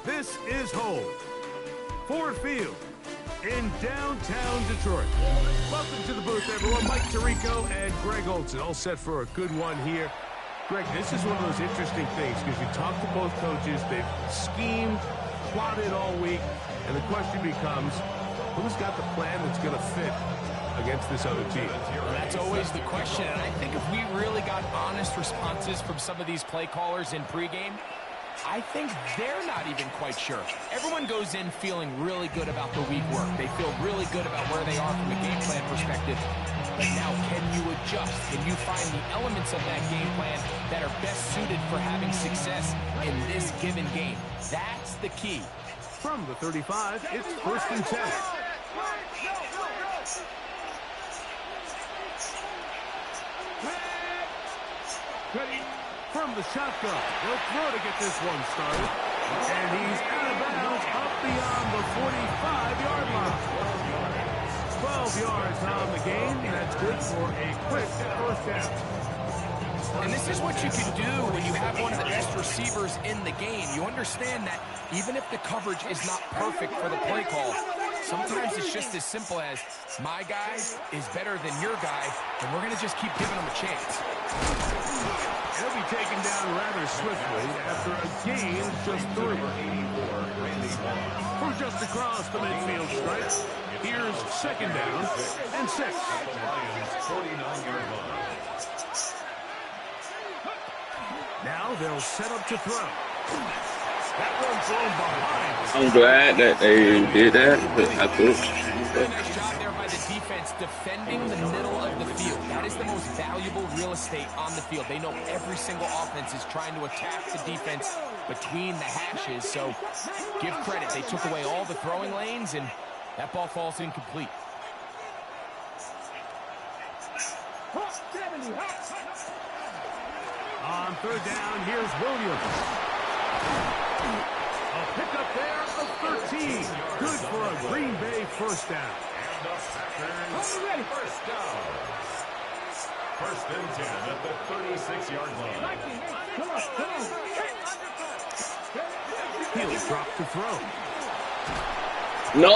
This is home. Ford Field in downtown Detroit. Welcome to the booth, everyone. Mike Tirico and Greg Olson all set for a good one here. Greg, this is one of those interesting things because you talk to both coaches. They've schemed, plotted all week, and the question becomes, who's got the plan that's going to fit against this other team? Well, that's always the question, and I think if we really got honest responses from some of these play callers in pregame, I think they're not even quite sure. Everyone goes in feeling really good about the week work. They feel really good about where they are from a game plan perspective. But now, can you adjust? Can you find the elements of that game plan that are best suited for having success in this given game? That's the key. From the 35, it's 1st and 10. From the shotgun, he'll throw to get this one started. And he's out of bounds up beyond the 45-yard line. 12 yards on the game. That's good for a quick first down. And this is what you can do when you have one of the best receivers in the game. You understand that even if the coverage is not perfect for the play call, sometimes it's just as simple as my guy is better than your guy, and we're going to just keep giving him a chance. He'll be taken down rather swiftly after a gain just 3. From just across the midfield stripe, here's 2nd down and 6. Now they'll set up to throw. That one thrown behind. I'm glad that they did that. I think. Nice job there by the defense defending the middle of the field. That is the most valuable real estate on the field. They know every single offense is trying to attack the defense between the hashes. So give credit. They took away all the throwing lanes, and that ball falls incomplete. On 3rd down, here's Williams. A pickup there of 13. Good for a Green Bay first down. First down. 1st and 10 at the 36-yard line. He'll drop to throw. No,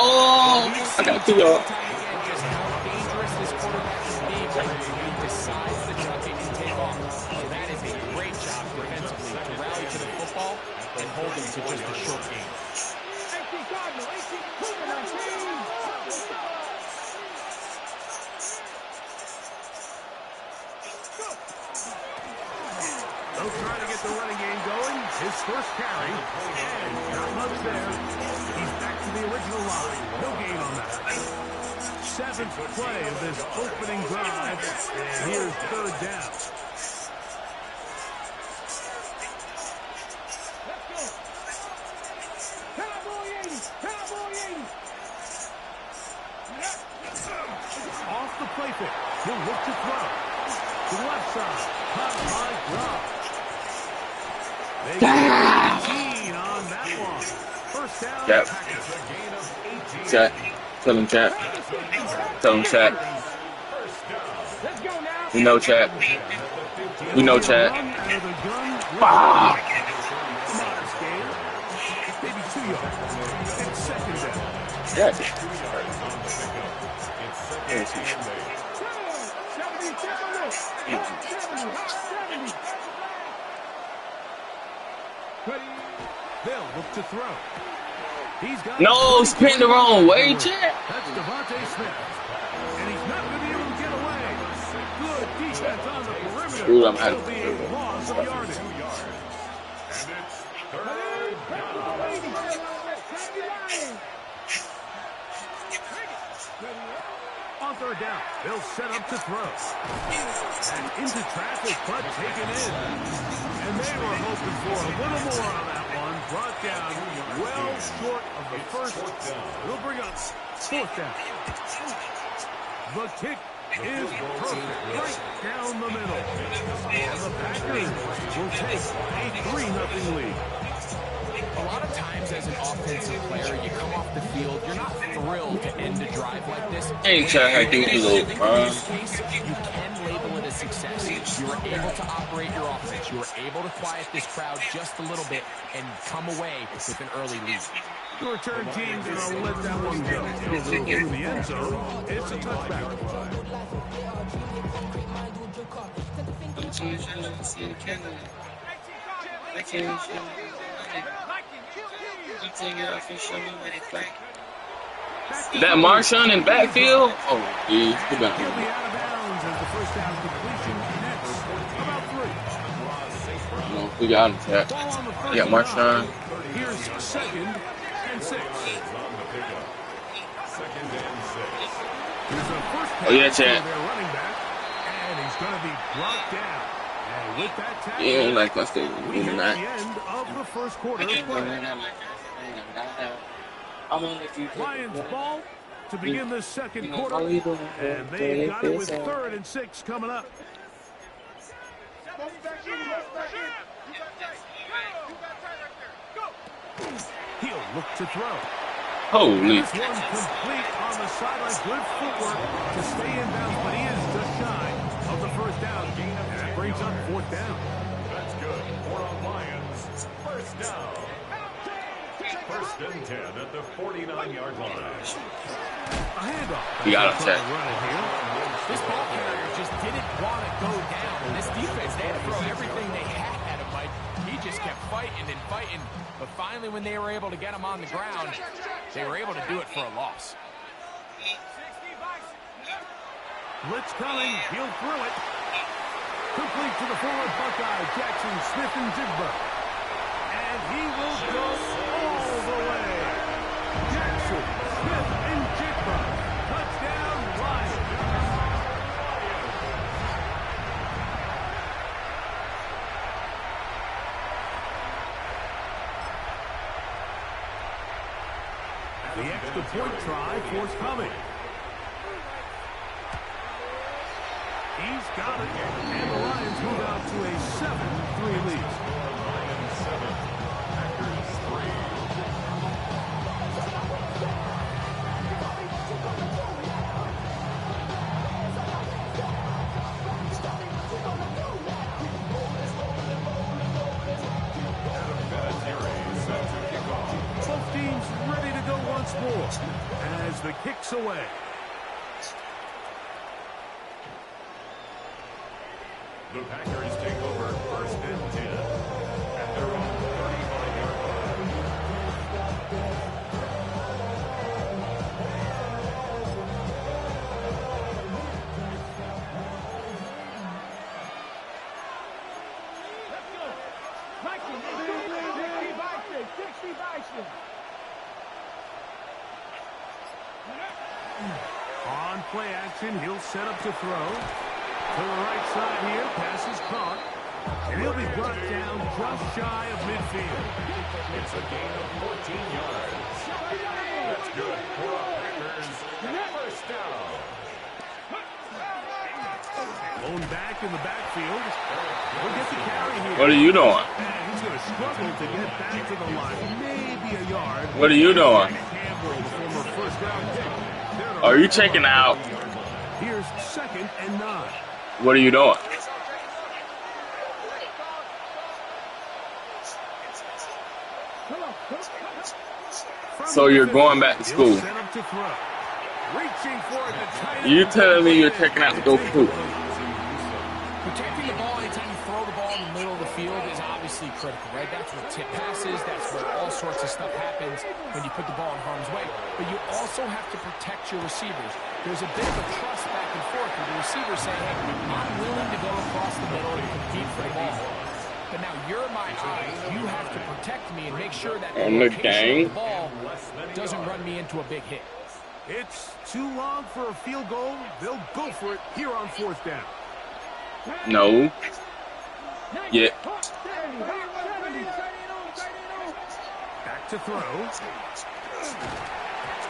I got 2 yards. Just how dangerous this quarterback is being when he decides to chuck it and take off. So that is a great job defensively to rally to the football and hold him to just a short game. They'll try to get the running game going. His first carry, and not much there. He's back to the original line. No gain on that. 7th play of this opening drive, and here's 3rd down. Off the play pick. He'll look to throw. To the left side. High drop. They get 18 on that one. First down. Yep. Chat. Tell him chat. Tell him chat. We know chat. We know chat. Ah. Maybe 2 yards. It's 2nd down. Yeah. They'll look to throw. He's got No, spin the wrong way, chat. That's Devontae Smith. And he's not going to be able to get away. Good defense on the perimeter. Ooh, I'm out It'll be a loss of yardage. And it's 3rd down. On 3rd down, they'll set up to throw. And into traffic, but taken in. And they were hoping for a little more on that one. Brought down well short of the first. It'll bring up 4th down. The kick is perfect, right down the middle. And the Packers will take a 3-0 lead. A lot of times as an offensive player, you come off the field, you're not thrilled to end a drive like this. Ain't trying to do In this case, you can label it as success. You were able to operate your offense. You were able to quiet this crowd just a little bit and come away with an early lead. The return team gonna let that one go. It'll go through the end zone. It's a touchback. Is that Marshawn in backfield? Oh, geez. He'll be out of bounds as the first down completion connects about 3. No, we got him tap. Ball on the first Yeah, Marshawn. down. Here's 2nd and 6. Here's the first pass Oh, yeah, to Chad. their running back, and he's going to be brought down. And with that tackle, Yeah, like my state. we hit the end of the first quarter of play. Lions ball to begin the second quarter, and they've got it with 3rd and 6 coming up. He'll look to throw. Holy. This one complete on the sideline. Good footwork to stay in bounds, but he is just shy of the first down. And that brings up 4th down. That's good. For the Lions, first down. 1st and 10 at the 49-yard line. A handoff. You got him, Chad. This ball carrier just didn't want to go down. And this defense, they had to throw everything they had at him, Mike. He just kept fighting and fighting. But finally, when they were able to get him on the ground, they were able to do it for a loss. Blitz coming. He'll throw it. Complete to the forward Buckeye, Jackson Smith-Njigba. And he will go all the way. Jackson Smith-Njigba. Touchdown, Lions. The extra point try forthcoming. He's got it, and the Lions move out to a 7-3 lead. Lions 7, Packers 3. Both teams ready to go once more as the kick's away. The Packers take over 1st and 10 at their own 35-yard line. On play action, he'll set up to throw. To the right side here, pass is caught. And he'll be brought down just shy of midfield. It's a gain of 14 yards. That's good for the Packers. First down. Blown back in the backfield. He'll get the carry here. What are you doing? And he's going to struggle to get back to the line. Maybe a yard. What are you doing? Campbell, the former first-round pick. Are you checking out? Here's 2nd and 9. What are you doing? So you're going back to school. You telling me you're checking out to go poop? Protecting the ball anytime you throw the ball in the middle of the field is obviously critical, right? That's where tip passes, that's where all sorts of stuff happens when you put the ball in harm's way. But you also have to protect your receivers. There's a bit of a trust back and forth with the receiver saying, hey, I'm willing to go across the middle and compete for the ball. But now you're my eyes. You have to protect me and make sure that the location of the ball doesn't run me into a big hit. It's too long for a field goal. They'll go for it here on 4th down. No. Yeah. Back to throw.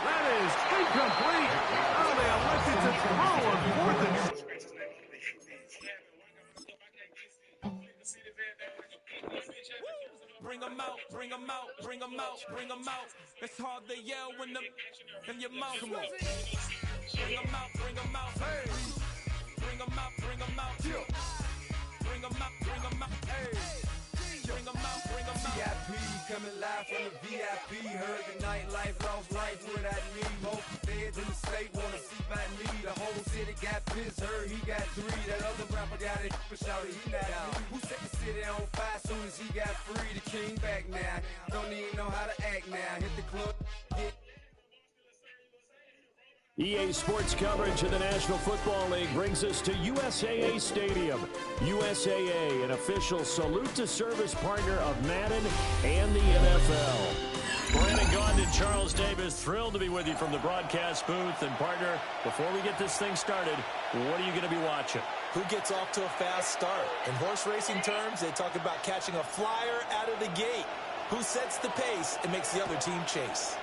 That is incomplete. Oh, they elected to throw on 4th and... Bring them out, bring them out, bring them out, bring them out. It's hard to yell when them in your mouth. Come on. Bring them out, bring them out. Hey. bring 'em out, bring 'em out. Bring 'em out, bring 'em out. Hey. Bring 'em out, bring 'em out. VIP coming live from the VIP. Heard the nightlife, lost life without me. Most feds in the state wanna see my knee. The whole city got pissed, heard he got 3. That other rapper got it, but shouted he not out. Who set the city on fire soon as he got free? The king back now. Don't even know how to act now. Hit the club, get EA Sports coverage of the National Football League brings us to USAA Stadium. USAA, an official salute to service partner of Madden and the NFL. Brandon Gaudin and Charles Davis, thrilled to be with you from the broadcast booth. And partner, before we get this thing started, what are you going to be watching? Who gets off to a fast start? In horse racing terms, they talk about catching a flyer out of the gate. Who sets the pace and makes the other team chase?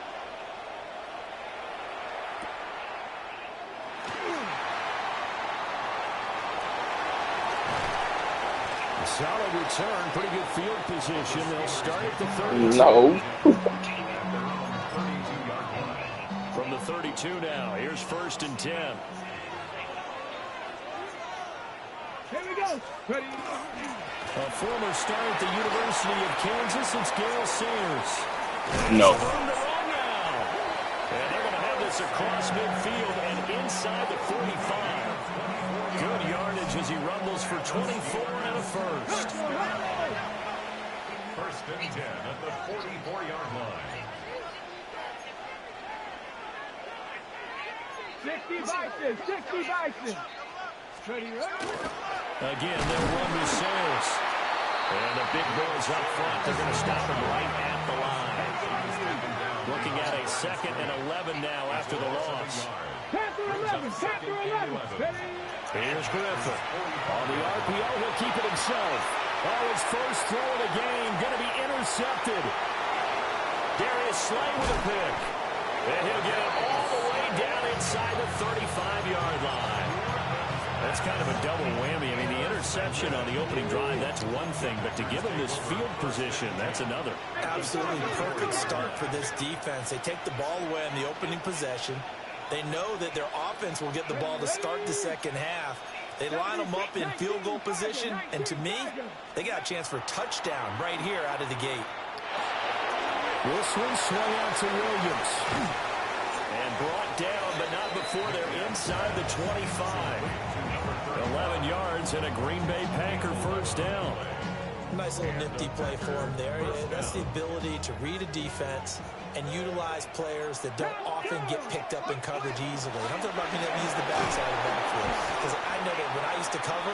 Solid return, pretty good field position. They'll start at the 32. No. From the 32 now, here's 1st and 10. Here we go. Ready. A former star at the University of Kansas, it's Gale Sayers. No. Room to run now. And they're going to have this across midfield and inside the 45. Good yardage as he rumbles for 24 and a first. 1st and 10 at the 44-yard line. 60 Bison. 60 Bison. Ready, ready. Again, they'll run with Sayers. And the big boys up front, they're going to stop him right at the line. Looking at a 2nd and 11 now after the loss. Panther 11. Panther 11. Ready. Here's Griffin. On the RPO, he'll keep it himself. Oh, his first throw of the game going to be intercepted. Darius Slay with a pick. And he'll get it all the way down inside the 35-yard line. That's kind of a double whammy. I mean, the interception on the opening drive, that's one thing. But to give him this field position, that's another. Absolutely perfect start for this defense. They take the ball away on the opening possession. They know that their offense will get the ball to start the second half. They line them up in field goal position, and to me, they got a chance for a touchdown right here out of the gate. This one swung out to Williams. And brought down, but not before they're inside the 25. 11 yards and a Green Bay Packer first down. Nice little nifty play for him there. That's the ability to read a defense and utilize players that don't often get picked up in coverage easily. I'm talking about being able to use the backside of the backfield. Because I know that when I used to cover,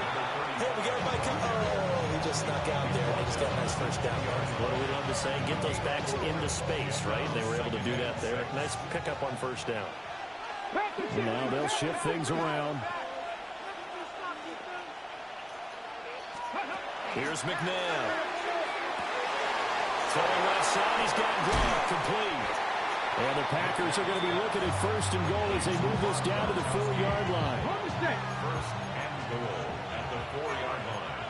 hey, we got everybody come. Oh, he just snuck out there. They just got a nice first down. What do we love to say? Get those backs into space, right? They were able to do that there. Nice pickup on first down. Now they'll shift things around. Here's McNair. Throwing left side, he's got Gronk complete. And the Packers are going to be looking at 1st and goal as they move this down to the 4-yard line. 1st and goal at the 4-yard line.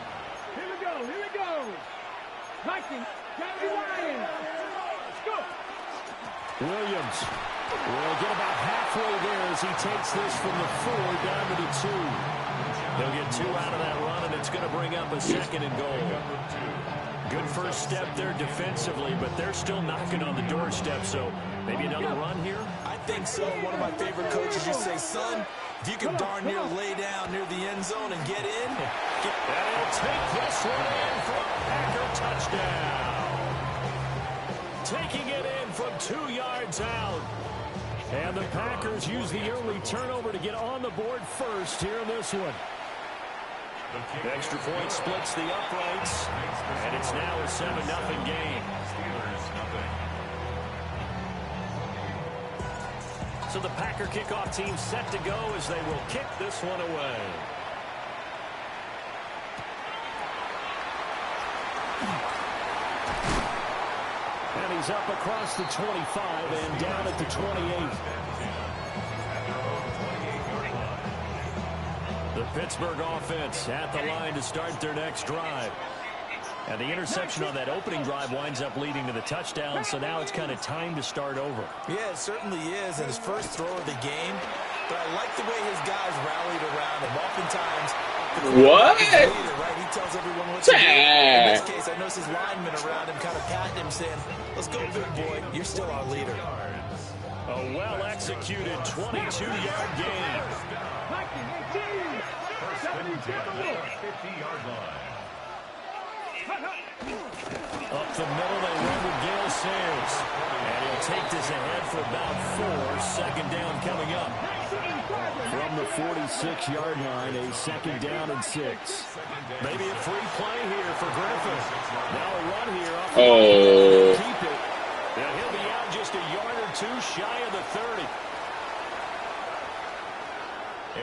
Here we go. Here we go. Vikings. County Lions. Let's go. Williams will get about halfway there as he takes this from the 4 down to the 2. They'll get 2 out of that run, and it's going to bring up a 2nd and goal. Good first step there defensively, but they're still knocking on the doorstep, so maybe another run here? I think so. One of my favorite coaches used to say, son, if you can darn near lay down near the end zone and get in. And he'll take this one in for a Packer touchdown. Taking it in from 2 yards out. And the Packers use the early turnover to get on the board first here in this one. Extra point splits the uprights, and it's now a 7-0 game. So the Packer kickoff team set to go as they will kick this one away. And he's up across the 25 and down at the 28. The Pittsburgh offense at the line to start their next drive. And the interception on that opening drive winds up leading to the touchdown, so now it's kind of time to start over. Yeah, it certainly is. And his first throw of the game, but I like the way his guys rallied around him. Oftentimes, What? leader, right? He tells everyone what to do. In this case, I noticed his linemen around him kind of patting him, saying, "Let's go, big boy. You're still our leader." A well-executed 22-yard gain. First and 10 at the 50-yard line. Up the middle, they run with Gale Sayers. And he'll take this ahead for about 4. Second down coming up. From the 46-yard line, a second down and 6. Maybe a free play here for Griffin. Now a run here off the keep it. And he'll be out just a yard or 2 shy of the 30.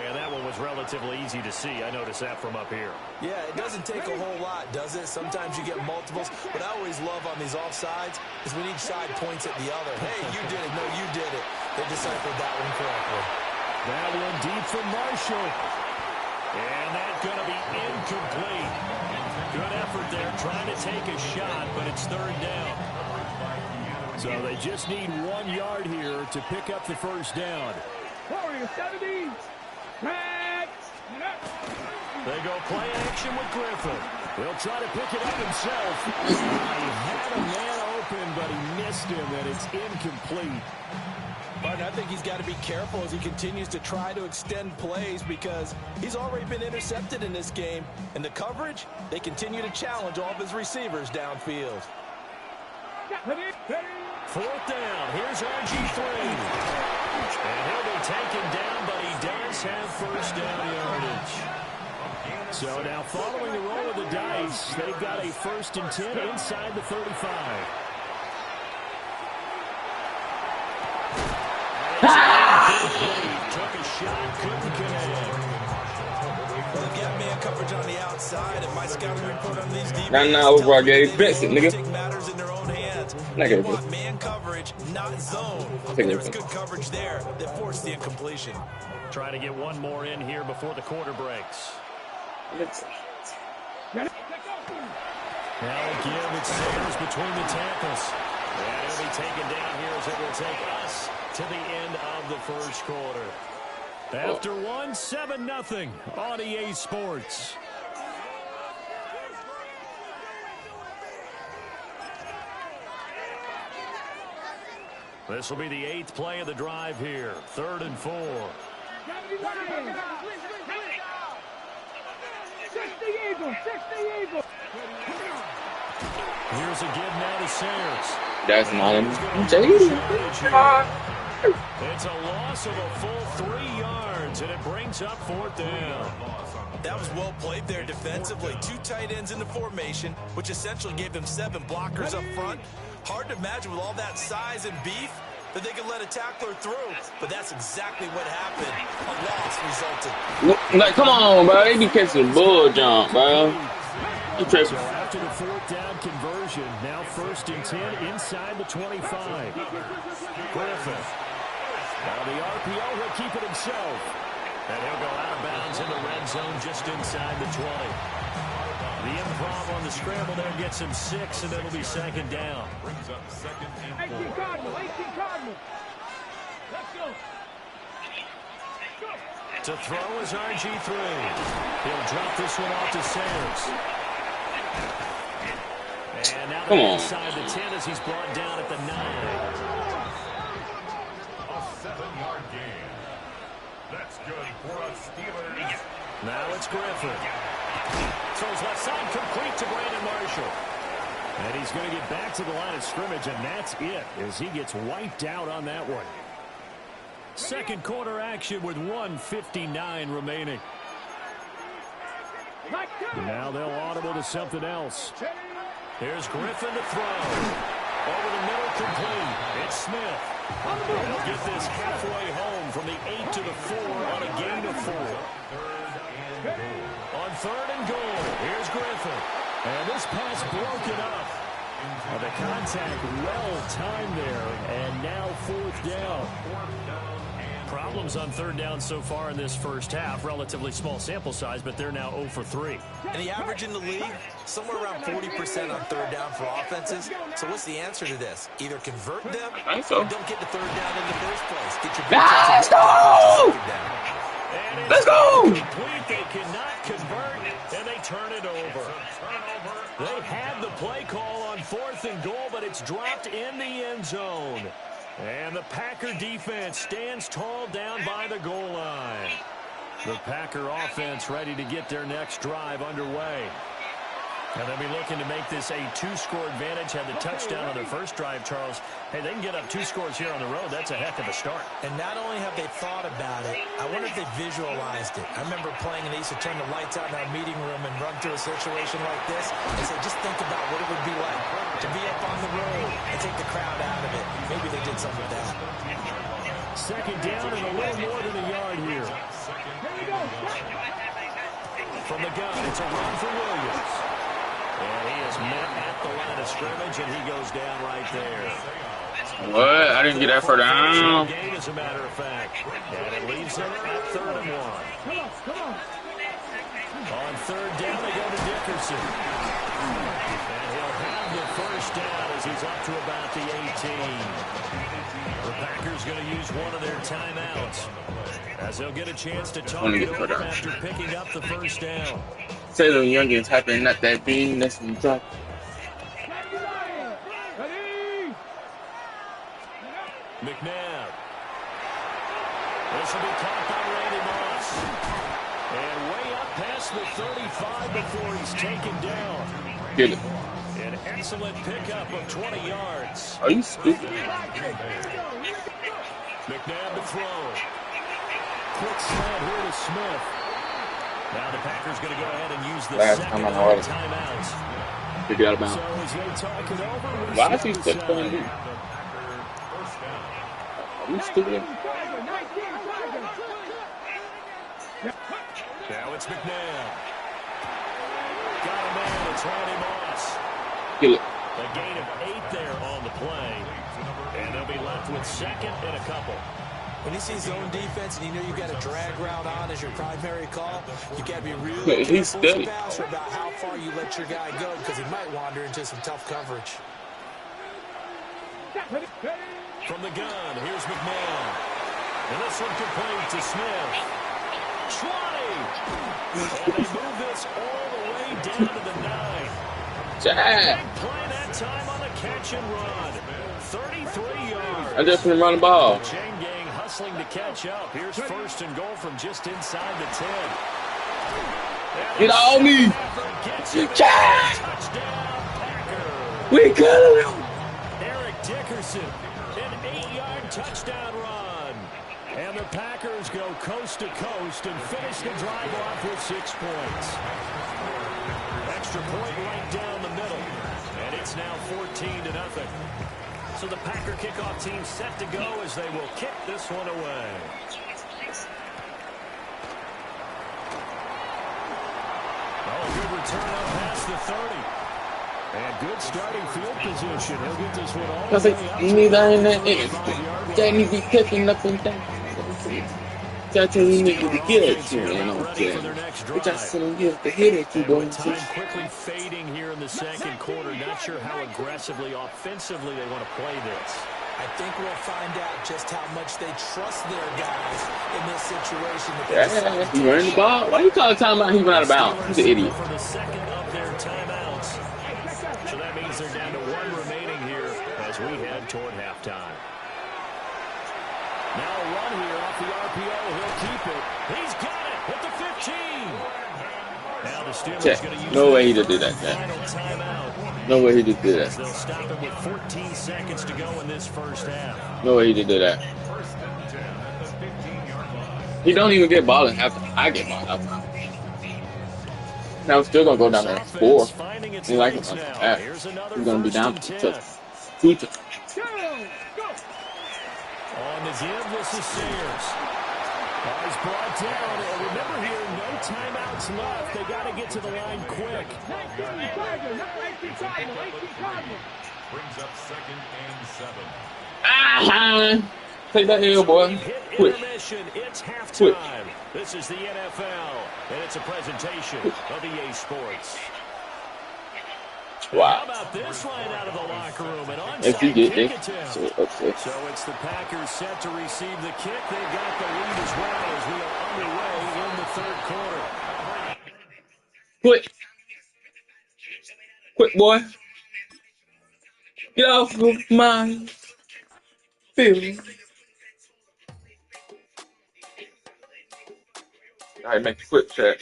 And that one was relatively easy to see. I noticed that from up here. Yeah, it doesn't take a whole lot, does it? Sometimes you get multiples. What I always love on these offsides is when each side points at the other. Hey, you did it. No, you did it. They deciphered that one correctly. That one deep from Marshall. And that's going to be incomplete. Good effort there trying to take a shot, but it's third down. So they just need 1 yard here to pick up the first down. They go play action with Griffin. He'll try to pick it up himself. He had a man open, but he missed him, and it's incomplete. Martin, I think he's got to be careful as he continues to try to extend plays because he's already been intercepted in this game. And the coverage, they continue to challenge all of his receivers downfield. Fourth down. Here's RG3. And he'll be taken down, but he does have first down yardage. So now following the roll of the dice, they've got a 1st and 10 inside the 35. Took a shot, couldn't connect. Well, get man coverage on the outside, and my scouting report on these defenses Nah, overall Gary Benson, nigga. take matters in their own hands. Negative. They want man coverage, not zone. And there was good coverage there that forced the incompletion. Trying to get one more in here before the quarter breaks. Now again, it's Sayers between the tackles. And he'll be taken down here as it will take us to the end of the first quarter. After 7-0 on EA Sports. This will be the 8th play of the drive here. 3rd and 4. Here's a give now to Sayers. That's not him. It's a loss of a full 3 yards, and it brings up 4th down. That was well played there defensively. 2 tight ends in the formation, which essentially gave them 7 blockers up front. Hard to imagine with all that size and beef that they could let a tackler through, but that's exactly what happened. A loss resulted. Like, come on, bro. They be catching bull jump, bro. So after the 4th down conversion, now 1st and 10 inside the 25. Griffin. Now the RPO, he'll keep it himself. And he'll go out of bounds in the red zone just inside the 20. The improv on the scramble there gets him 6, and it'll be 2nd down. Brings up 2nd and 4. 18 Cardinal. Let's go. To throw is RG3. He'll drop this one off to Sayers. And now inside the 10 as he's brought down at the 9. A 7-yard gain. That's good for a Steelers. Now it's Griffin. Throws left side complete to Brandon Marshall. And he's going to get back to the line of scrimmage, and that's it as he gets wiped out on that one. Second quarter action with 1:59 remaining. Now they'll audible to something else. Here's Griffin to throw. Over the middle, complete. It's Smith. They'll get this halfway home from the 8 to the 4 on a gain of 4. On 3rd and goal, here's Griffin. And this pass broken up. The contact well timed there, and now 4th down. Problems on third down so far in this first half. Relatively small sample size, but they're now 0 for 3. And the average in the league, somewhere around 40% on third down for offenses. So what's the answer to this? Either convert them or don't get the third down in the first place. Get your Let's go! Let's go! Complete. They cannot convert, and they turn it over. They had the play call on 4th and goal, but it's dropped in the end zone. And the Packer defense stands tall down by the goal line. The Packer offense ready to get their next drive underway. And they'll be looking to make this a 2-score advantage. Had the touchdown on their first drive, Charles. Hey, they can get up 2 scores here on the road. That's a heck of a start. And not only have they thought about it, I wonder if they visualized it. I remember playing, and they used to turn the lights out in our meeting room and run through a situation like this and say, just think about what it would be like to be up on the road and take the crowd out of it. Maybe they did something with that. Second down and a little more than a yard here. From the gun, it's a run for Williams. And he is met at the line of scrimmage, and he goes down right there. What? I didn't get that far down. Game, as a matter of fact. And it leaves him at 3rd and 1. On 3rd down, they go to Dickerson. And he'll have the first down as he's up to about the 18. The Packers going to use one of their timeouts as they'll get a chance to talk it over after picking up the first down. Say them youngins hopping not that bean, that's when you drop. McNabb. This will be caught by Randy Moss. And way up past the 35 before he's taken down. Get it. An excellent pickup of 20 yards. Are you stupid? McNabb to throw. Quick slant here to Smith. Now the Packers going to go ahead and use the second timeouts. They got out of bounds. So as they talk it over, why is he still playing me? Are you stupid? Now it's McNabb. Got a man. It's Randy Moss. Kill it. A gain of 8 there on the play. And they'll be left with second and a couple. When you see zone defense and you know you've got a drag route on as your primary call, you got to be really careful about how far you let your guy go because he might wander into some tough coverage. From the gun, here's McMahon. And this one complete to Smith. 20! And they move this all the way down to the 9. Jack! Play that time on the catch and run. 33 yards. I just want to run the ball. Chain gang hustling to catch up. Here's 1st and goal from just inside the 10. Get on me! Jack! We got him! Eric Dickerson, an 8-yard touchdown run. And the Packers go coast to coast and finish the drive off with 6 points. Extra point right down the middle. And it's now 14-0. So the Packer kickoff team set to go as they will kick this one away. Oh, a good return up past the 30. And good starting field position. He'll get this one all the way up. You need that in that end. That need to be picking up and down. That's how you need to get at you, man. We just don't give the hit at you, don't you? Time quickly fading here in the second quarter. Not sure how aggressively, offensively they want to play this. I think we'll find out just how much they trust their guys in this situation. Yeah, he running the ball. Why are you talking about he went out of bounds? He's an idiot. For the second of their timeouts. So that means they're down to 1 remaining here as we head toward halftime. Now a run here off the RPO. He'll keep it. He's got it at the 15. Now the Steelers going to use no way he did that. No way he did that. They'll stop him with 14 seconds to go in this first half. No way he did that. He don't even get ball in halftime. I get ball in halftime. Now I'm still going to go down there 4. He like it. He's going to be down to 2. On his end, this is Sayers. He's brought down. And remember here, no timeouts left. They got to get to the line quick. Brings up 2nd and 7. Take that L, boy. Hit intermission. It's halftime. This is the NFL, and it's a presentation of EA Sports. Wow. How about this line out of the locker room? An If you onside get kick this, attempt. so it's the Packers set to receive the kick. They've got the lead as well as we are underway in the third quarter. quick, boy. Get off of my field. All right, make a quick check.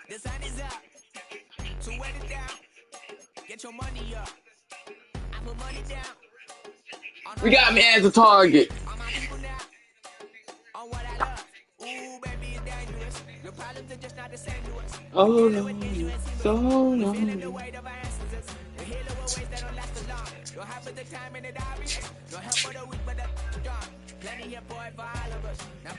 The sun is up. So wet it down. Get your money up. I put money down. We got me as a target. On my people now. On what I love. Ooh, baby, it's dangerous. Your problems are just not the same to us. Oh no, so long. Feeling the weight of our ancestors. We heal the ways that don't last so long. Don't have the time and it obvious. No help for the weak, but the strong. Plenty here, boy, for all of us. Now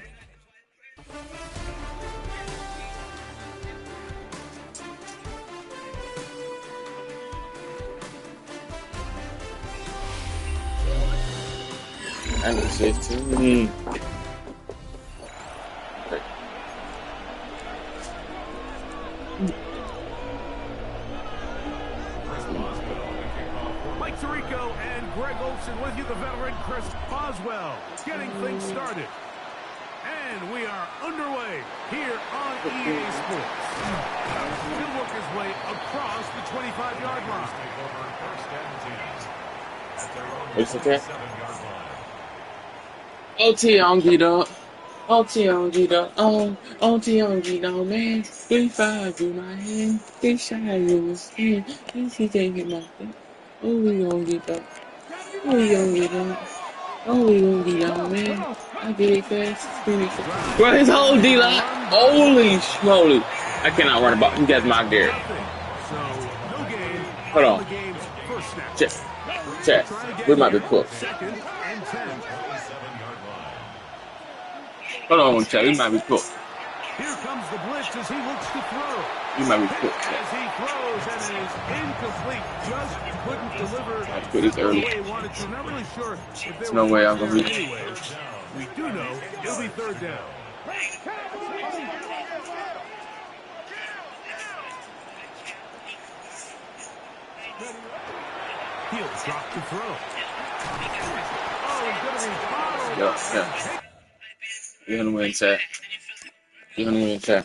And it's 15. Mike Tirico and Greg Olson with you, the veteran Chris Boswell, getting things started. And we are underway here on EA Sports. He'll work his way across the 25-yard line. What's okay? OT on G-Dog. OT on G-Dog. OT on G-Dog, man. 3-5 in my hand. 3 shot in my skin. He taking my thing. Oh, we gon' get up. Oh, we gon' get up. Oh, we gon' get up, man. I get it fast. Bro, his whole D-line. Holy schmoly. I cannot run about. He got my gear. Hold on. Check. We might be cooked. Hold on, Chad. We might be cooked. Here comes the blitz as he looks to throw. We might be cooked. As he throws, and it is incomplete. Just couldn't deliver That's good. It's early. the way he wanted to. Not really sure if There's there no was way I'm gonna there reach. anyways. We do know it'll be third down. He'll drop the throw. Oh, he's going to be fouled. Yeah. You're gonna win, Chad. You're gonna win, Chad.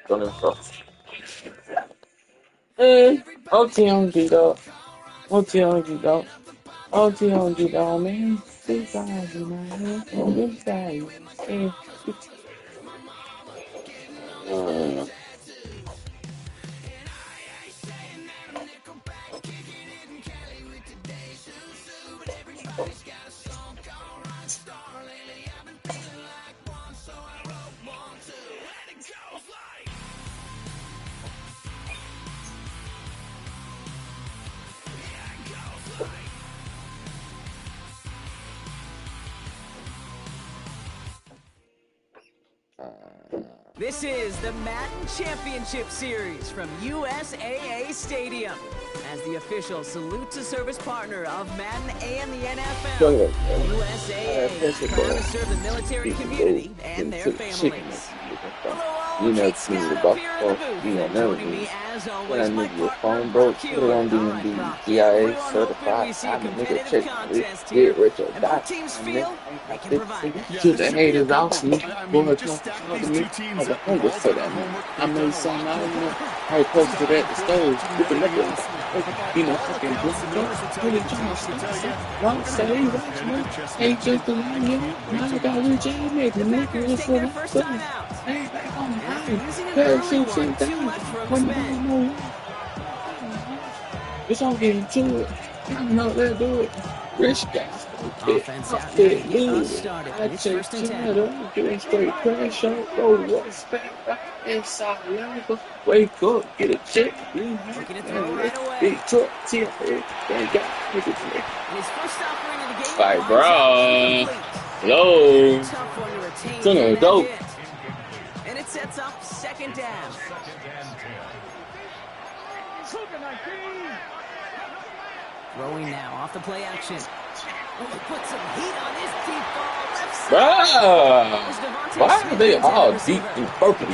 Don't even go. OT on G-Dog. OT on G-Dog. OT on G-Dog, man. 3-5 in my hand. 3-5. This is the Madden Championship Series from USAA Stadium. As the official salute to service partner of Madden and the NFL, USAA proud to serve the military community and their families. You know, it's me about you know, never be. When I need your phone broke, put it on D&D. GIA certified. I'm a nigga check. Get rich or die. To the haters out me. Boy, come to me. I was hungry for that. I made something out of it. I posted at the stove. With the nigga. You know, fucking put it on. Don't say, watch me. Ain't just a line, yo. I got with J-Mac. The nigga was for the foot. Hey, back on the line. Parachute shit down. Come on, no. It's all getting to it. I know they'll do it. Rich guys. Offense out there. Get started. I check China. Doing straight crash out. Go what's back. Inside level. Wake up. Get a check. Looking to throw right away. Big truck. Tip. Thank God. His first offering of the game. Fight, bro. Hello. Tough one to retain. It's gonna go. And it sets up second down. Throwing now off the play action. Oh, he put some heat on his deep ball. Left side. Why are they all deep and purple?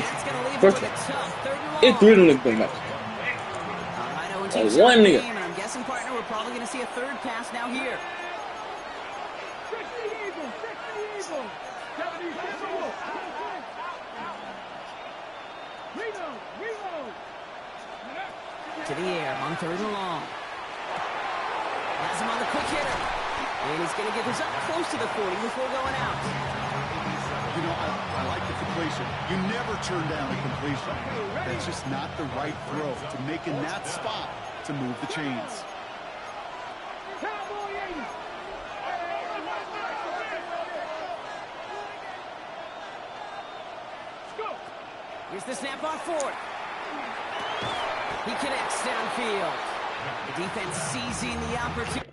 It threw them to them. One nigga. And I'm guessing, partner, we're probably going to see a third pass now here. To the air on third and long. Has him on the quick hitter. And he's going to get this up close to the 40 before going out. You know, I like the completion. You never turn down a completion. That's just not the right throw to make in that spot to move the chains. Here's the snap on fourth. He connects downfield. The defense seizing the opportunity.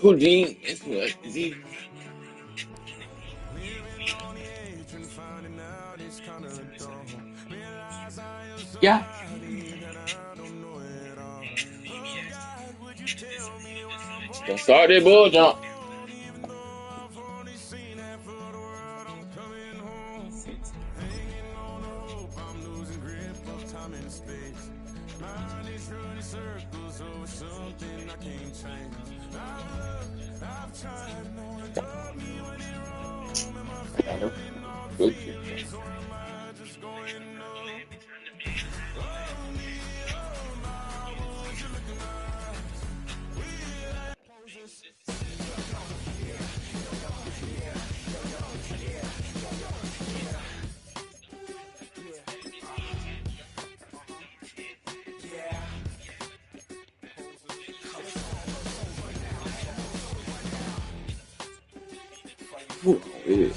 Codeine is what is he? Yeah. Don't start that bull jump. Good. Ooh, it is.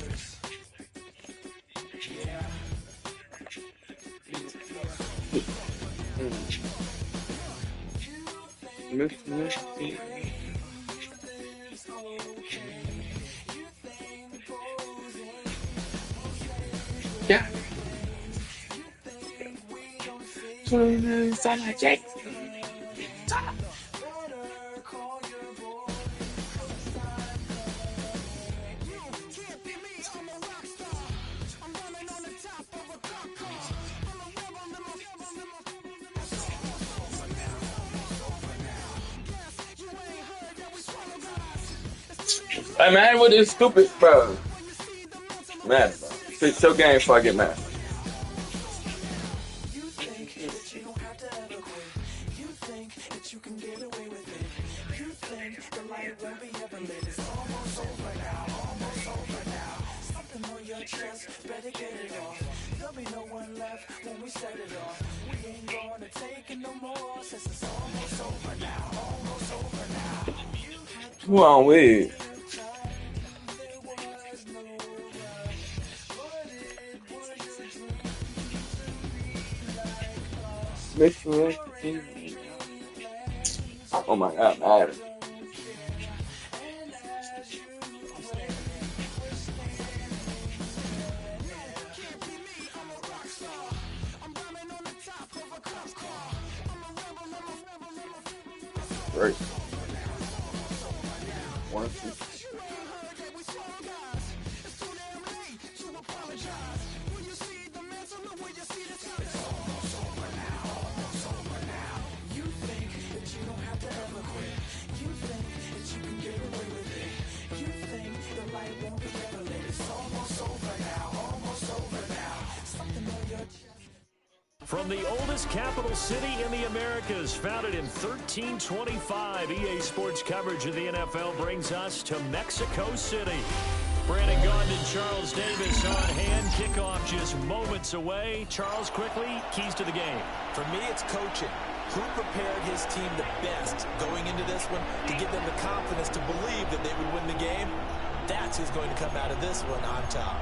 Yeah. Sound like Jake. Hey man, what is stupid, bro? Mad, bro. It's your game before I get mad. Who on with? Oh my God, Madden. Great. One, two. From the oldest capital city in the Americas, founded in 1325, EA Sports coverage of the NFL brings us to Mexico City. Brandon Gaudin and Charles Davis on hand. Kickoff just moments away. Charles, quickly, keys to the game. For me, it's coaching. Who prepared his team the best going into this one to give them the confidence to believe that they would win the game? That's who's going to come out of this one on top.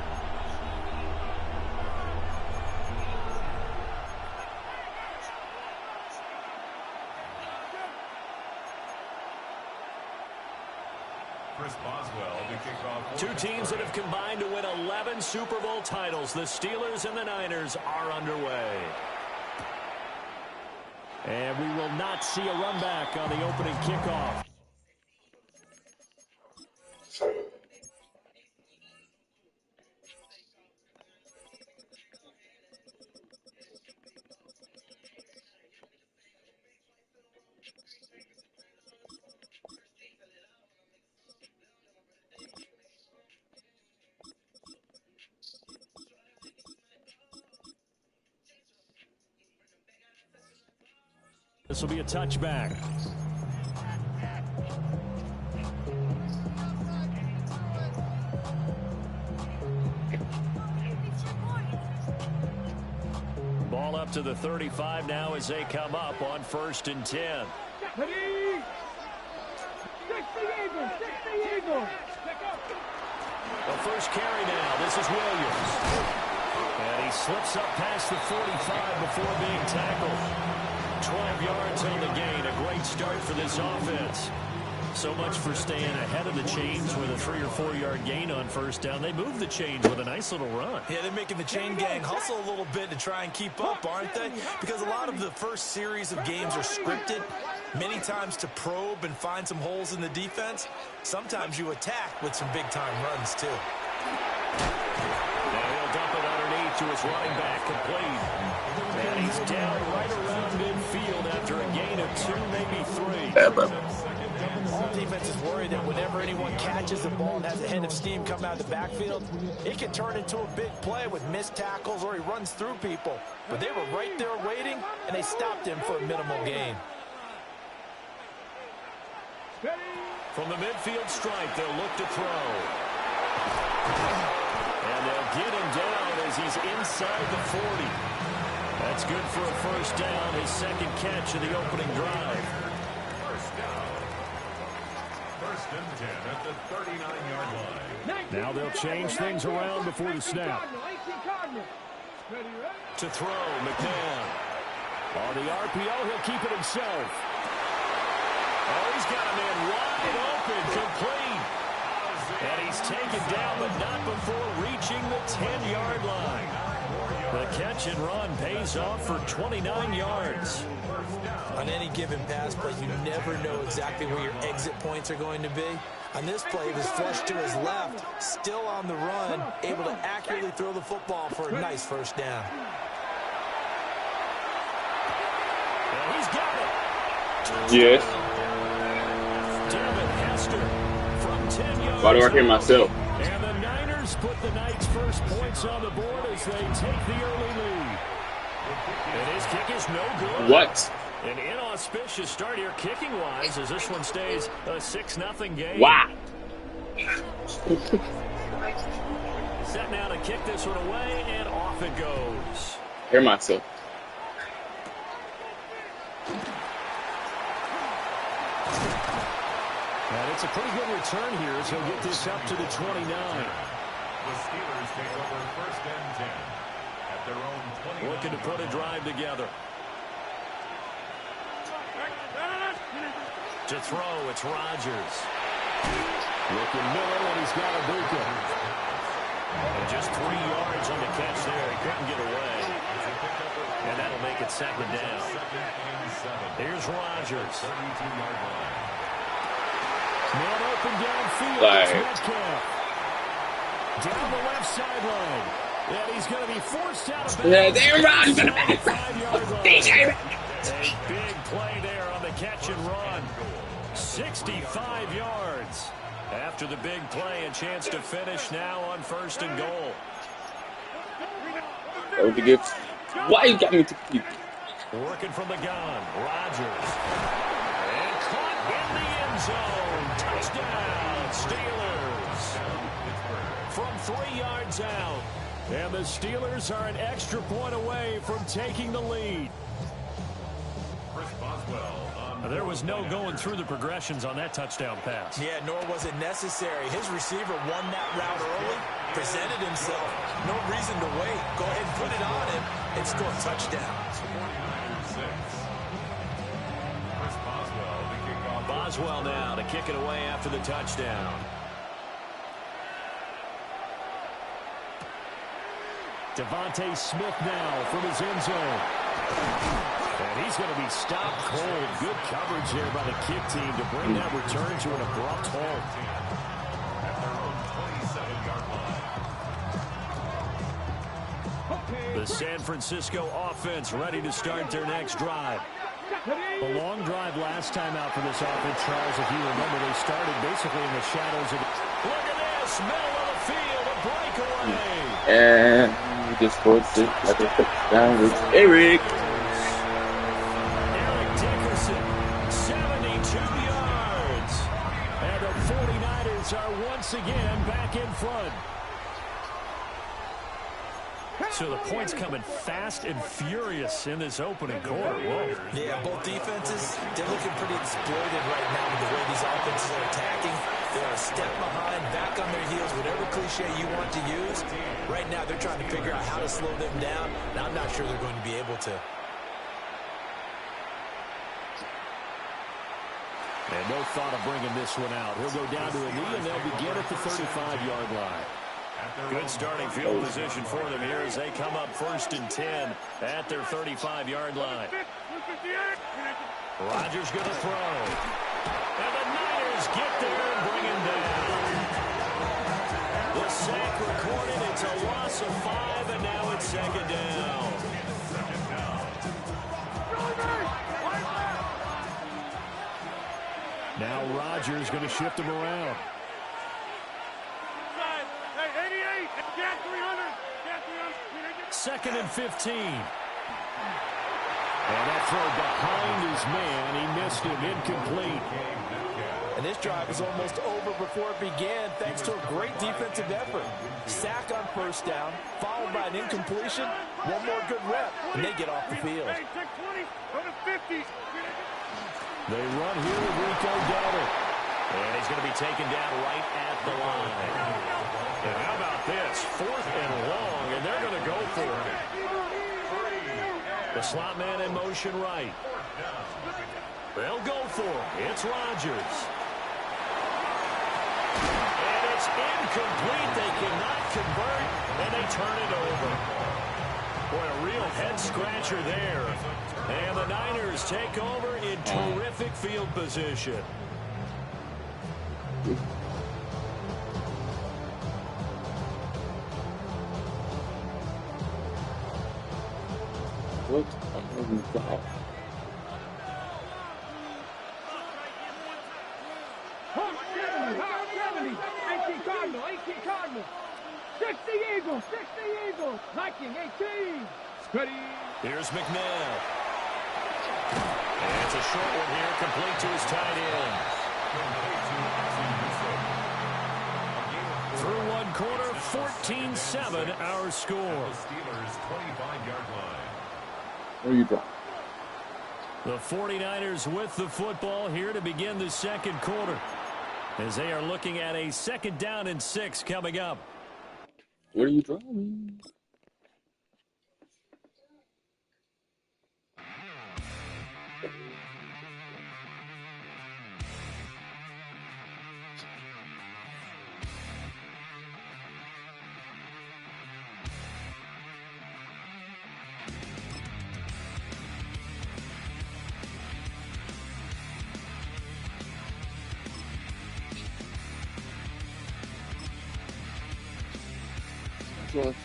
Two teams that have combined to win 11 Super Bowl titles. The Steelers and the Niners are underway. And we will not see a run back on the opening kickoff. This will be a touchback. Ball up to the 35 now as they come up on 1st and 10. The first carry now. This is Williams. And he slips up past the 45 before being tackled. 12 yards on the gain. A great start for this offense. So much for staying ahead of the chains with a 3 or 4 yard gain on 1st down. They move the chains with a nice little run. Yeah, they're making the chain gang hustle a little bit to try and keep up, aren't they? Because a lot of the first series of games are scripted, many times to probe and find some holes in the defense. Sometimes you attack with some big-time runs, too. Now he'll dump it underneath to his running back, complete. And he's down right around midfield after a gain of 2, maybe 3. All defenses worry that whenever anyone catches the ball and has a head of steam come out of the backfield, it can turn into a big play with missed tackles or he runs through people. But they were right there waiting, and they stopped him for a minimal gain. From the midfield stripe, they'll look to throw. And they'll get him down as he's inside the 40. That's good for a 1st down, his 2nd catch of the opening drive. 1st and 10 at the 39-yard line. Now they'll change things around before the snap. To throw, McMahon. On the RPO, he'll keep it himself. Oh, he's got a man wide open, complete. And he's taken down, but not before reaching the 10-yard line. The catch and run pays off for 29 yards. On any given pass play, you never know exactly where your exit points are going to be. On this play, he was flushed to his left, still on the run, able to accurately throw the football for a nice 1st down. And he's got it. Yes. David Hester from 10 yards. Why do I hear myself? And the Niners put the Knights' first points on the board as they take the early lead. And his kick is no good. What? An inauspicious start here kicking-wise as this one stays a 6-0 game. Wow. Set now to kick this one away, and off it goes. Hear myself. And it's a pretty good return here as he'll get this up to the 29. The Steelers take over 1st and 10 at their own 29. Looking to put a drive together. To throw, it's Rodgers. Looking middle, and he's got Ibuka. And just 3 yards on the catch there. He couldn't get away. And that'll make it 2nd down. Here's Rodgers. 32-yard line. Man open downfield. It's Metcalf. Down the left sideline. And he's going to be forced out of bounds. Yeah, they're running. A big play there on the catch and run. 65 yards. After the big play, a chance to finish now on 1st and goal. That would be good. Why you got me to keep? Working from the gun, Rodgers. And caught in the end zone. Touchdown, Steelers. From 3 yards out. And the Steelers are an extra point away from taking the lead. There was no going through the progressions on that touchdown pass. Yeah, nor was it necessary. His receiver won that route early, presented himself. No reason to wait. Go ahead and put it on him and score a touchdown. Boswell now to kick it away after the touchdown. Devontae Smith now from his end zone. And he's going to be stopped cold. Good coverage there by the kick team to bring that return to an abrupt halt. The San Francisco offense ready to start their next drive. A long drive last time out for this offense, Charles. If you remember, they started basically in the shadows of it. Look at this, middle of the field, a breakaway. And we just scored 6 like a touchdown with Eric. Eric Dickerson, 72 yards. And the 49ers are once again back in front. So the points coming fast and furious in this opening quarter. Whoa. Yeah, both defenses, they're looking pretty exploited right now with the way these offenses are attacking. They're a step behind, back on their heels, whatever cliche you want to use. Right now, they're trying to figure out how to slow them down, and I'm not sure they're going to be able to. And no thought of bringing this one out. He'll go down to a knee, and they'll begin at the 35-yard line. Good starting field position for them here as they come up 1st and 10 at their 35-yard line. Rodgers going to throw. And the Niners get there and bring him down. The sack recorded. It's a loss of 5, and now it's 2nd down. Now Rodgers going to shift him around. 2nd and 15. And that throw behind his man. He missed him. Incomplete. And this drive is almost over before it began thanks to a great defensive effort. Sack on 1st down, followed by an incompletion. One more good rep, and they get off the field. They run here with Rico Dowdle. And he's going to be taken down right at the line. And how about this? 4th and long, and they're going to go for it. The slot man in motion right. They'll go for it. It's Rodgers. And it's incomplete. They cannot convert, and they turn it over. Boy, a real head-scratcher there. And the Niners take over in terrific field position. What? Oh, God. Here's McNair. And it's a short one here, complete to his tight end. Through one quarter, 14-7 our score. Steelers 25-yard line. Where you drop? The 49ers with the football here to begin the 2nd quarter, as they are looking at a 2nd down and 6 coming up. Where are you drawing? Lucky.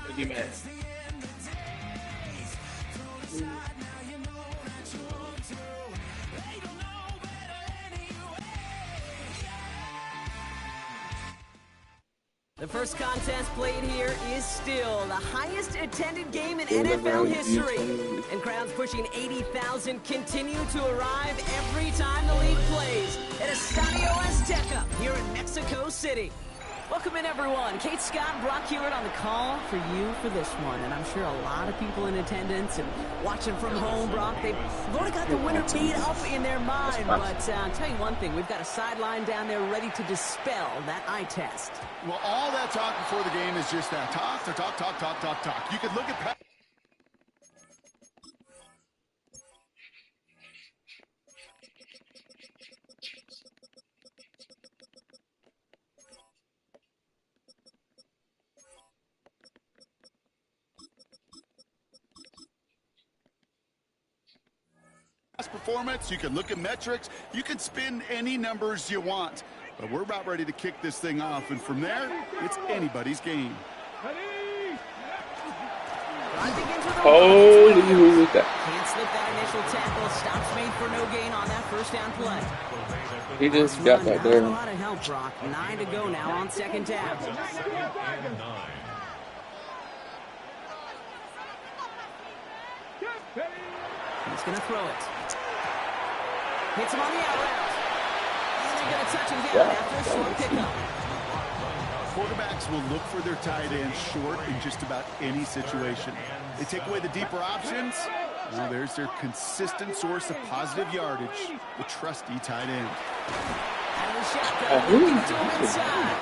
Boogie Man. The first contest played here is still the highest attended game in NFL history. And crowds pushing 80,000 continue to arrive every time the league plays at Estadio Azteca here in Mexico City. Welcome in, everyone. Kate Scott, Brock Hewitt on the call for you for this one. And I'm sure a lot of people in attendance and watching from home, Brock, they've already got the winner made up in their mind. But I'll tell you one thing. We've got a sideline down there ready to dispel that eye test. Well, all that talk before the game is just that. Talk. You could look at performance, you can look at metrics, you can spin any numbers you want. But we're about ready to kick this thing off, and from there, it's anybody's game. Holy, who was that? Can't slip that initial tackle. Stops made for no gain on that first down play. He just got back there. Not a lot of help, Brock. 9 to go now on second down. Second and 9. He's going to throw it. Hits him on the out route. And they're going to touch him down after a short pickup. Quarterbacks will look for their tight end short in just about any situation. They take away the deeper options. Well, there's their consistent source of positive yardage, the trusty tight end. Out of the shotgun, looking to him inside.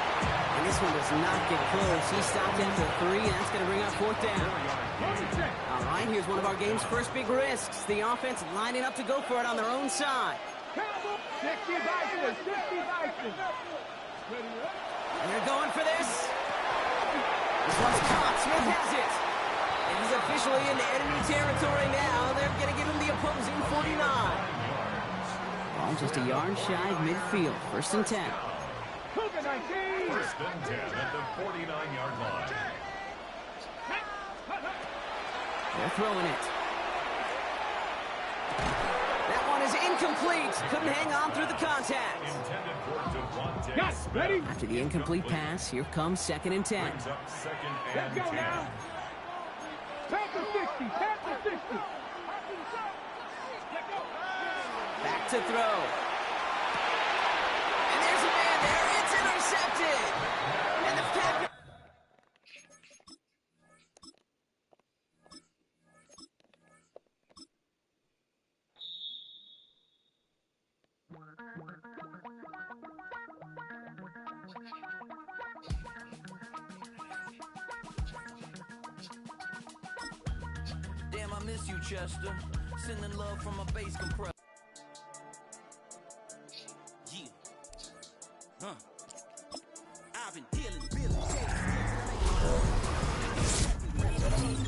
And this one does not get close. He stopped after 3, and that's going to bring up fourth down. All right, here's one of our game's first big risks. The offense lining up to go for it on their own side. And they're going for this. This one's caught. Smith has it. And he's officially into enemy territory now. They're going to give him the opposing 49. Ball just a yard shy of midfield. First and 10. First and 10 at the 49-yard line. They're throwing it. That one is incomplete. Couldn't hang on through the contact. After the incomplete pass, here comes second and 10. Second and 10. Back to throw. And there's a man there. It's intercepted. And the Packers. Damn, I miss you, Chester. Sending love from a bass compressor. Yeah. I've been dealing,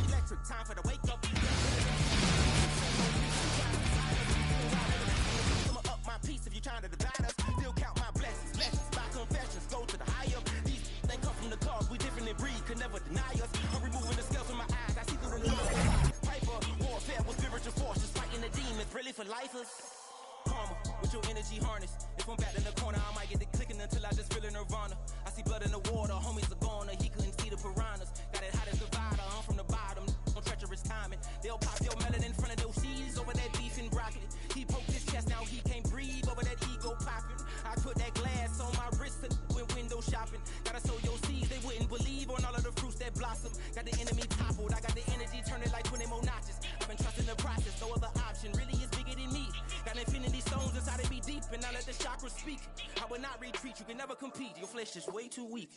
electric time for the wake up. Up my piece if you're trying to divide us. Still count my blessings. Lessons by confessions. Go to the high up. These they come from the cause. We different in breed. Could never deny us. I'm removing the scales from my eyes. I see through the Piper warfare with spiritual forces. Fighting the demons. Really for lifers. Karma with your energy harness. If I'm back in the corner, I might get it clicking until I just feel a nirvana. I see blood in the water. Homies are gone. He couldn't see the piranhas. Got it hot as divider. I'm from the bottom. On treacherous timing. They'll pop your melon in front of those seeds over that beef and broccoli. He poked his chest. Now he can't breathe over that ego popping. I put that glass on my wrist and went window shopping. Gotta sow your seeds. They wouldn't believe on all of the fruits that blossom. Got the enemy toppled. I got the energy turning like 20 more notches. I've been trusting the process. No other option really is bigger than me. Got infinity stones inside of me deep, and I let the chakras speak. I will not retreat. You can never compete. Your flesh is way too weak.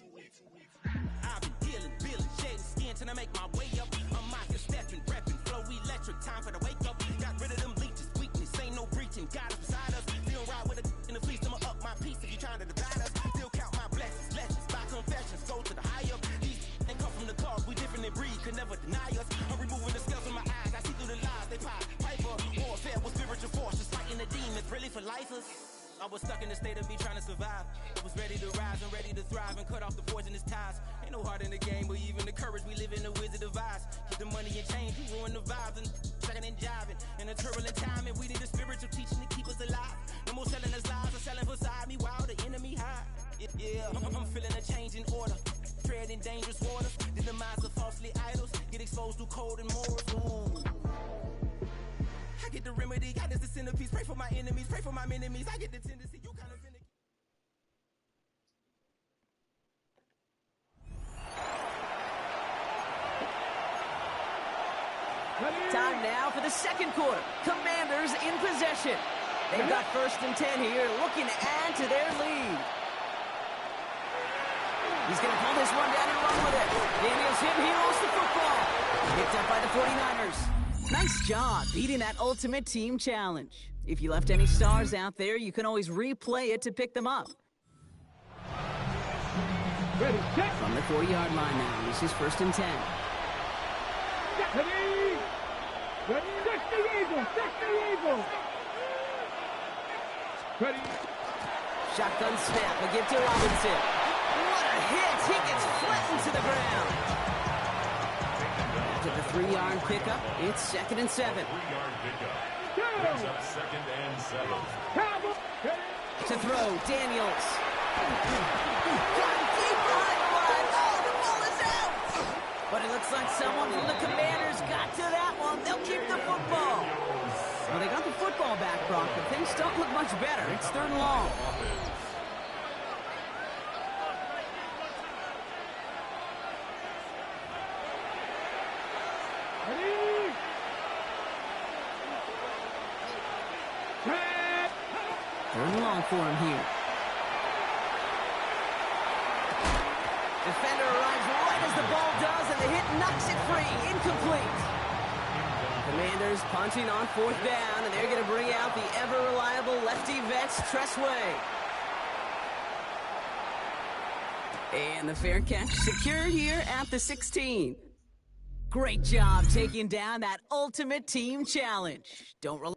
I've been dealing, shedding skin till I make my way up. I'm mocking, stepping, repping, flow electric. Time for the wake up. Got rid of them leeches, weakness. Ain't no breaching. God is beside us. Still ride with a in the fleece. I'ma up my piece if you trying to divide us. Still count my blessings, lessons by confessions. Go to the high up. These they come from the cause. We different in breed. Could never deny us. I'm removing the scales from my eyes. I see through the lies. They pop. Piper warfare with spiritual forces. Fighting the demons. Really for lifers. I was stuck in the state of me trying to survive. I was ready to rise and ready to thrive and cut off the poisonous ties. Ain't no heart in the game, but even the courage we live in the Wizard of Oz. Get the money and change, we ruin the vibes and checking and jiving. In a turbulent time, and we need a spiritual teaching to keep us alive. No more selling us lies or selling beside me while the enemy hide. Yeah, I'm feeling a change in order. Treading dangerous waters. The demise of falsely idols. Get exposed to cold and morals. Ooh. I get the remedy, God is the centerpiece. Pray for my enemies, pray for my enemies. I get the tendency, you kind of finicky. Time now for the second quarter. Commanders in possession. They've got first and 10 here, looking to add to their lead. He's going to pull this one down and run with it. Daniels him, he lost the football. Picked up by the 49ers. Nice job beating that ultimate team challenge. If you left any stars out there, you can always replay it to pick them up. From the 40-yard line now, this is first and 10. Shotgun snap. A give to Robinson. What a hit. He gets flattened to the ground. After the 3-yard pickup, it's 2nd and 7. 3-yard pickup. Brings up 2nd and 7. To throw, Daniels. Got deep behind the line. Oh, the ball is out. But it looks like someone from the Commanders got to that one. They'll keep the football. Well, they got the football back, Brock, but things don't look much better. It's 3rd and long. Third and long for him here. Defender arrives right as the ball does, and the hit knocks it free. Incomplete. Commanders punting on 4th down, and they're going to bring out the ever-reliable lefty vets, Tressway. And the fair catch secured here at the 16. Great job taking down that ultimate team challenge. Don't rely